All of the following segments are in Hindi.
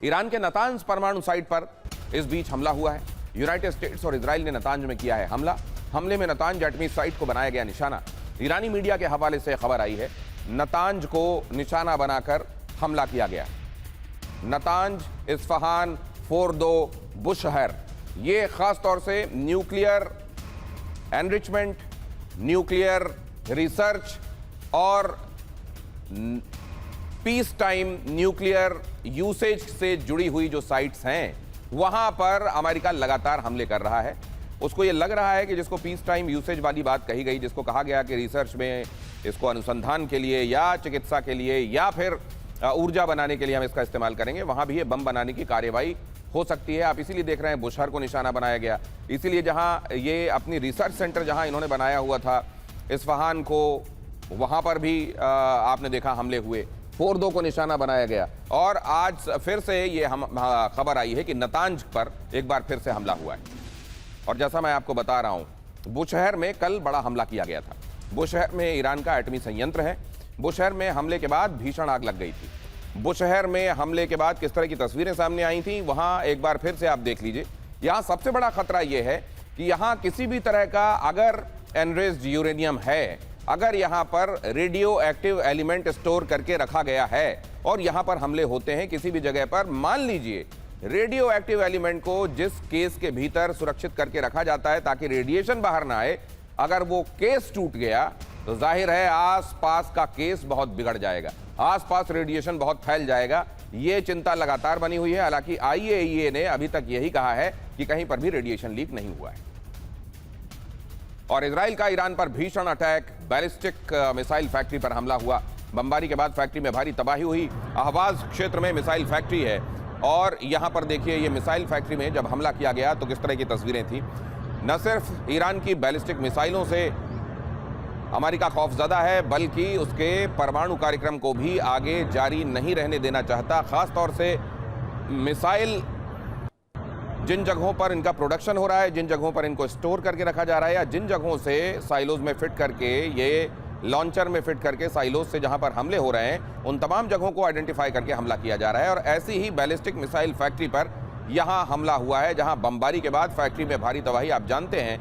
ईरान के नतांज परमाणु साइट पर इस बीच हमला हुआ है। यूनाइटेड स्टेट्स और इजराइल ने नतांज में किया है हमला। हमले में नतांज एटमी साइट को बनाया गया निशाना। ईरानी मीडिया के हवाले से खबर आई है, नतांज को निशाना बनाकर हमला किया गया। नतांज, इस्फहान, फोर्दो, बुशहर, ये खास तौर से न्यूक्लियर एनरिचमेंट, न्यूक्लियर रिसर्च और पीस टाइम न्यूक्लियर यूसेज से जुड़ी हुई जो साइट्स हैं, वहां पर अमेरिका लगातार हमले कर रहा है। उसको ये लग रहा है कि जिसको पीस टाइम यूसेज वाली बात कही गई, जिसको कहा गया कि रिसर्च में इसको अनुसंधान के लिए या चिकित्सा के लिए या फिर ऊर्जा बनाने के लिए हम इसका इस्तेमाल करेंगे, वहां भी ये बम बनाने की कार्रवाई हो सकती है। आप इसीलिए देख रहे हैं बुशहर को निशाना बनाया गया। इसीलिए जहां ये अपनी रिसर्च सेंटर जहां इन्होंने बनाया हुआ था इस्फहान को, वहां पर भी आपने देखा हमले हुए। फोर्दो को निशाना बनाया गया और आज फिर से ये खबर आई है कि नतांज पर एक बार फिर से हमला हुआ है। और जैसा मैं आपको बता रहा हूं, बुशहर में कल बड़ा हमला किया गया था। बुशहर में ईरान का एटमी संयंत्र है। बुशहर में हमले के बाद भीषण आग लग गई थी। बुशहर में हमले के बाद किस तरह की तस्वीरें सामने आई थी, वहां एक बार फिर से आप देख लीजिए। यहां सबसे बड़ा खतरा यह है कि यहां किसी भी तरह का अगर एनरिच्ड यूरेनियम है, अगर यहां पर रेडियो एक्टिव एलिमेंट स्टोर करके रखा गया है और यहां पर हमले होते हैं किसी भी जगह पर, मान लीजिए रेडियो एक्टिव एलिमेंट को जिस केस के भीतर सुरक्षित करके रखा जाता है ताकि रेडिएशन बाहर ना आए, अगर वो केस टूट गया तो जाहिर है आसपास का केस बहुत बिगड़ जाएगा, आसपास रेडिएशन बहुत फैल जाएगा। ये चिंता लगातार बनी हुई है। हालांकि IAEA ने अभी तक यही कहा है कि कहीं पर भी रेडिएशन लीक नहीं हुआ है। और इजराइल का ईरान पर भीषण अटैक, बैलिस्टिक मिसाइल फैक्ट्री पर हमला हुआ। बमबारी के बाद फैक्ट्री में भारी तबाही हुई। अहवाज क्षेत्र में मिसाइल फैक्ट्री है और यहां पर देखिए ये मिसाइल फैक्ट्री में जब हमला किया गया तो किस तरह की तस्वीरें थी। न सिर्फ ईरान की बैलिस्टिक मिसाइलों से अमेरिका खौफजदा है, बल्कि उसके परमाणु कार्यक्रम को भी आगे जारी नहीं रहने देना चाहता। खास तौर से मिसाइल जिन जगहों पर इनका प्रोडक्शन हो रहा है, जिन जगहों पर इनको स्टोर करके रखा जा रहा है, या जिन जगहों से साइलोज में फिट करके, ये लॉन्चर में फिट करके साइलोज से जहां पर हमले हो रहे हैं, उन तमाम जगहों को आइडेंटिफाई करके हमला किया जा रहा है। और ऐसी ही बैलिस्टिक मिसाइल फैक्ट्री पर यहां हमला हुआ है, जहां बमबारी के बाद फैक्ट्री में भारी तबाही। आप जानते हैं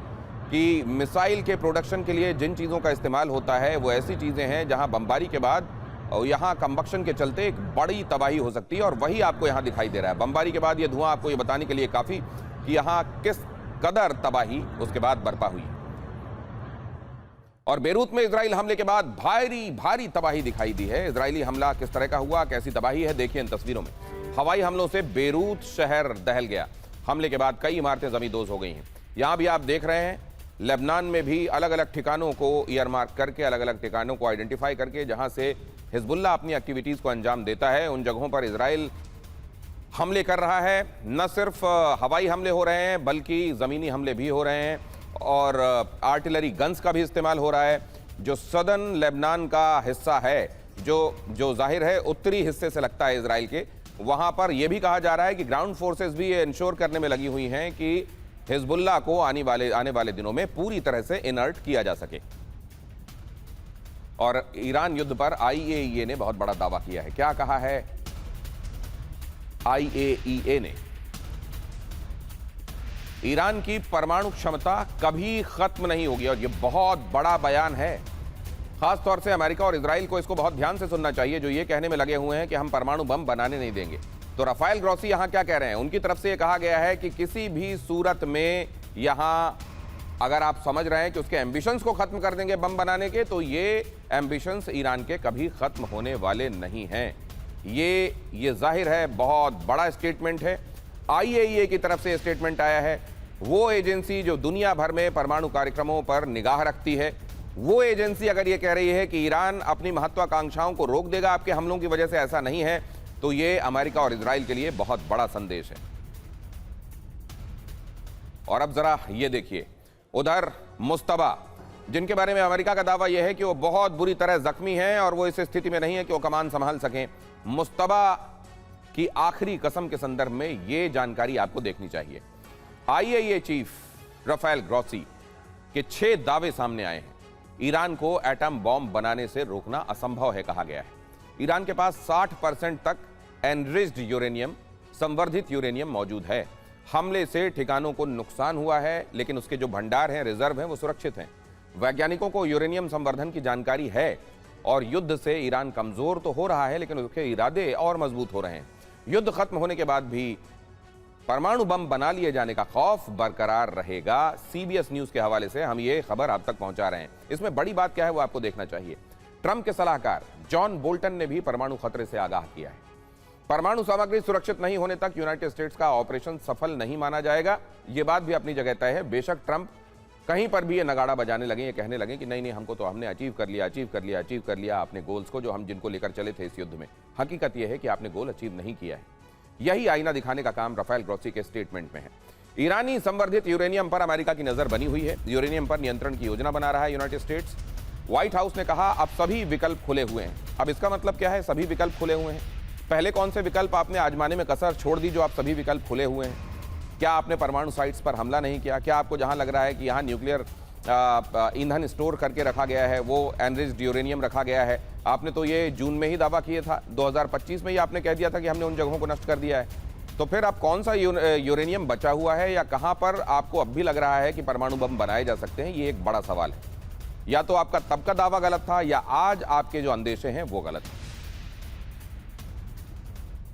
कि मिसाइल के प्रोडक्शन के लिए जिन चीज़ों का इस्तेमाल होता है वो ऐसी चीज़ें हैं जहां बमबारी के बाद और यहाँ कंबक्शन के चलते एक बड़ी तबाही हो सकती है, और वही आपको यहाँ दिखाई दे रहा है। बमबारी के बाद ये धुआं आपको ये बताने के लिए काफ़ी कि यहाँ किस कदर तबाही उसके बाद बरपा हुई। और बेरूत में इजराइल हमले के बाद भारी तबाही दिखाई दी है। इजरायली हमला किस तरह का हुआ, कैसी तबाही है, देखिए इन तस्वीरों में। हवाई हमलों से बेरूत शहर दहल गया। हमले के बाद कई इमारतें जमींदोज हो गई हैं। यहाँ भी आप देख रहे हैं लेबनान में भी अलग अलग ठिकानों को ईयरमार्क करके, अलग अलग ठिकानों को आइडेंटिफाई करके जहां से हिजबुल्लाह अपनी एक्टिविटीज़ को अंजाम देता है, उन जगहों पर इजराइल हमले कर रहा है। न सिर्फ हवाई हमले हो रहे हैं बल्कि ज़मीनी हमले भी हो रहे हैं और आर्टिलरी गन्स का भी इस्तेमाल हो रहा है। जो सदर्न लेबनान का हिस्सा है, जो जाहिर है उत्तरी हिस्से से लगता है इजराइल के, वहाँ पर यह भी कहा जा रहा है कि ग्राउंड फोर्सेज भी ये इंश्योर करने में लगी हुई हैं कि हिजबुल्लाह को आने वाले दिनों में पूरी तरह से इनर्ट किया जा सके। और ईरान युद्ध पर IAEA ने बहुत बड़ा दावा किया है। क्या कहा है IAEA ने? ईरान की परमाणु क्षमता कभी खत्म नहीं होगी, और यह बहुत बड़ा बयान है। खास तौर से अमेरिका और इजराइल को इसको बहुत ध्यान से सुनना चाहिए, जो ये कहने में लगे हुए हैं कि हम परमाणु बम बनाने नहीं देंगे। तो राफेल ग्रॉसी यहां क्या कह रहे हैं? उनकी तरफ से यह कहा गया है कि किसी भी सूरत में यहां अगर आप समझ रहे हैं कि उसके एम्बिशंस को खत्म कर देंगे बम बनाने के, तो ये एम्बिशंस ईरान के कभी खत्म होने वाले नहीं हैं। ये जाहिर है बहुत बड़ा स्टेटमेंट है। IAEA की तरफ से स्टेटमेंट आया है। वो एजेंसी जो दुनिया भर में परमाणु कार्यक्रमों पर निगाह रखती है, वो एजेंसी अगर ये कह रही है कि ईरान अपनी महत्वाकांक्षाओं को रोक देगा आपके हमलों की वजह से, ऐसा नहीं है, तो ये अमेरिका और इजराइल के लिए बहुत बड़ा संदेश है। और अब जरा ये देखिए, उधर मुस्तबा, जिनके बारे में अमेरिका का दावा यह है कि वो बहुत बुरी तरह जख्मी हैं और वो इस स्थिति में नहीं है कि वो कमान संभाल सकें। मुस्तबा की आखिरी कसम के संदर्भ में ये जानकारी आपको देखनी चाहिए। IAEA चीफ राफेल ग्रॉसी के 6 दावे सामने आए हैं। ईरान को एटम बॉम्ब बनाने से रोकना असंभव है कहा गया है। ईरान के पास 60% तक एनरिच्ड यूरेनियम संवर्धित यूरेनियम मौजूद है। हमले से ठिकानों को नुकसान हुआ है, लेकिन उसके जो भंडार हैं, रिजर्व हैं, वो सुरक्षित हैं। वैज्ञानिकों को यूरेनियम संवर्धन की जानकारी है और युद्ध से ईरान कमजोर तो हो रहा है, लेकिन उसके इरादे और मजबूत हो रहे हैं। युद्ध खत्म होने के बाद भी परमाणु बम बना लिए जाने का खौफ बरकरार रहेगा। सीबीएस न्यूज के हवाले से हम ये खबर आप तक पहुंचा रहे हैं। इसमें बड़ी बात क्या है वो आपको देखना चाहिए। ट्रंप के सलाहकार जॉन बोल्टन ने भी परमाणु खतरे से आगाह किया है। परमाणु सामग्री सुरक्षित नहीं होने तक यूनाइटेड स्टेट्स का ऑपरेशन सफल नहीं माना जाएगा। ये बात भी अपनी जगह तय है। बेशक ट्रंप कहीं पर भी ये नगाड़ा बजाने लगे, ये कहने लगे कि नहीं हमको तो हमने अचीव कर लिया अपने गोल्स को, जो हम जिनको लेकर चले थे इस युद्ध में। हकीकत यह है कि आपने गोल अचीव नहीं किया है। यही आईना दिखाने का काम राफेल ग्रॉसी के स्टेटमेंट में है। ईरानी संवर्धित यूरेनियम पर अमेरिका की नजर बनी हुई है। यूरेनियम पर नियंत्रण की योजना बना रहा है यूनाइटेड स्टेट्स। व्हाइट हाउस ने कहा अब सभी विकल्प खुले हुए हैं। अब इसका मतलब क्या है? सभी विकल्प खुले हुए हैं। पहले कौन से विकल्प आपने आजमाने में कसर छोड़ दी जो आप सभी विकल्प खुले हुए हैं? क्या आपने परमाणु साइट्स पर हमला नहीं किया? क्या आपको जहां लग रहा है कि यहां न्यूक्लियर ईंधन स्टोर करके रखा गया है, वो एनरिच्ड यूरेनियम रखा गया है? आपने तो ये जून में ही दावा किया था, 2025 में ही आपने कह दिया था कि हमने उन जगहों को नष्ट कर दिया है। तो फिर अब कौन सा यूरेनियम बचा हुआ है, या कहां पर आपको अब भी लग रहा है कि परमाणु बम बनाए जा सकते हैं? ये एक बड़ा सवाल है। या तो आपका तब का दावा गलत था, या आज आपके जो अंदेशे हैं वो गलत हैं।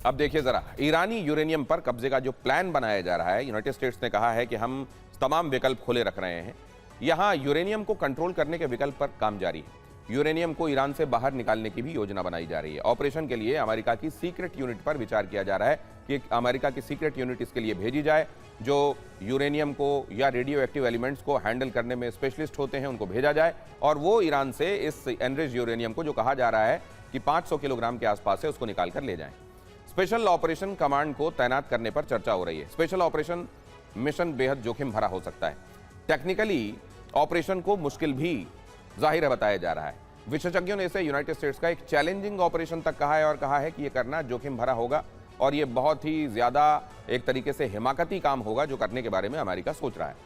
अब देखिए जरा, ईरानी यूरेनियम पर कब्जे का जो प्लान बनाया जा रहा है, यूनाइटेड स्टेट्स ने कहा है कि हम तमाम विकल्प खुले रख रहे हैं। यहां यूरेनियम को कंट्रोल करने के विकल्प पर काम जारी है। यूरेनियम को ईरान से बाहर निकालने की भी योजना बनाई जा रही है। ऑपरेशन के लिए अमेरिका की सीक्रेट यूनिट पर विचार किया जा रहा है कि अमेरिका की सीक्रेट यूनिट इसके लिए भेजी जाए, जो यूरेनियम को या रेडियो एक्टिव एलिमेंट्स को हैंडल करने में स्पेशलिस्ट होते हैं, उनको भेजा जाए और वो ईरान से इस एनरिच्ड यूरेनियम को, जो कहा जा रहा है कि 500 किलोग्राम के आसपास है, उसको निकाल कर ले जाएं। स्पेशल ऑपरेशन कमांड को तैनात करने पर चर्चा हो रही है। स्पेशल ऑपरेशन मिशन बेहद जोखिम भरा हो सकता है। टेक्निकली ऑपरेशन को मुश्किल भी जाहिर है बताया जा रहा है। विशेषज्ञों ने इसे यूनाइटेड स्टेट्स का एक चैलेंजिंग ऑपरेशन तक कहा है और कहा है कि यह करना जोखिम भरा होगा और यह बहुत ही ज्यादा एक तरीके से हिमाकती काम होगा जो करने के बारे में अमेरिका सोच रहा है।